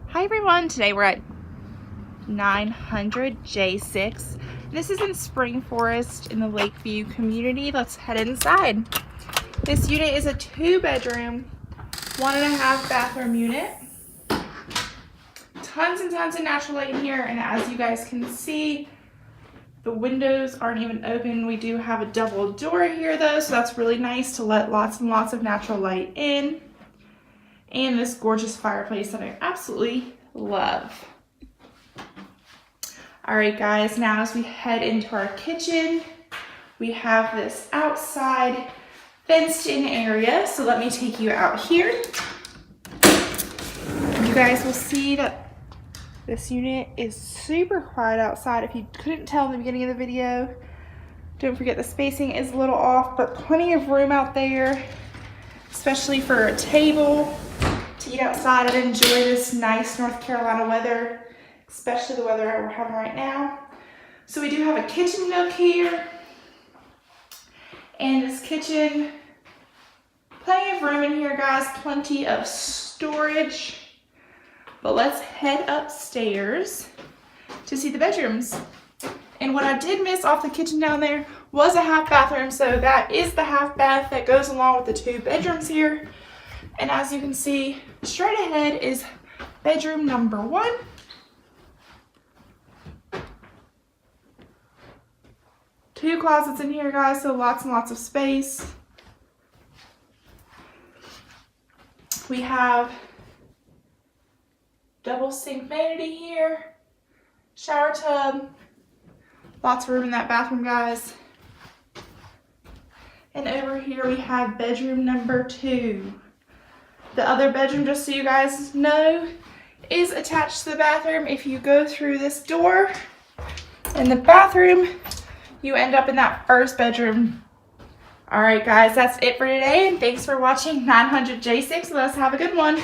Hi everyone, today we're at 900 J-6. This is in Spring Forest in the Lakeview community. Let's head inside. This unit is a 2-bedroom, 1.5 bathroom unit. Tons and tons of natural light in here, and as you guys can see, the windows aren't even open. We do have a double door here though, so that's really nice to let lots and lots of natural light in. And this gorgeous fireplace that I absolutely love. All right guys, now as we head into our kitchen, we have this outside fenced in area. So let me take you out here. You guys will see that this unit is super quiet outside. If you couldn't tell in the beginning of the video, don't forget the spacing is a little off, but plenty of room out there, especially for a table to eat outside and enjoy this nice North Carolina weather, especially the weather we're having right now. So we do have a kitchen nook here, and this kitchen, plenty of room in here guys, plenty of storage. But let's head upstairs to see the bedrooms. And what I did miss off the kitchen down there was a half bathroom, so that is the half bath that goes along with the 2 bedrooms here. And as you can see, straight ahead is bedroom number 1. Two closets in here, guys, so lots and lots of space. We have double sink vanity here, shower tub, lots of room in that bathroom, guys. And over here we have bedroom number 2. The other bedroom, just so you guys know, is attached to the bathroom. If you go through this door in the bathroom, you end up in that first bedroom. All right, guys, that's it for today, and thanks for watching 900 J6. Let's have a good one.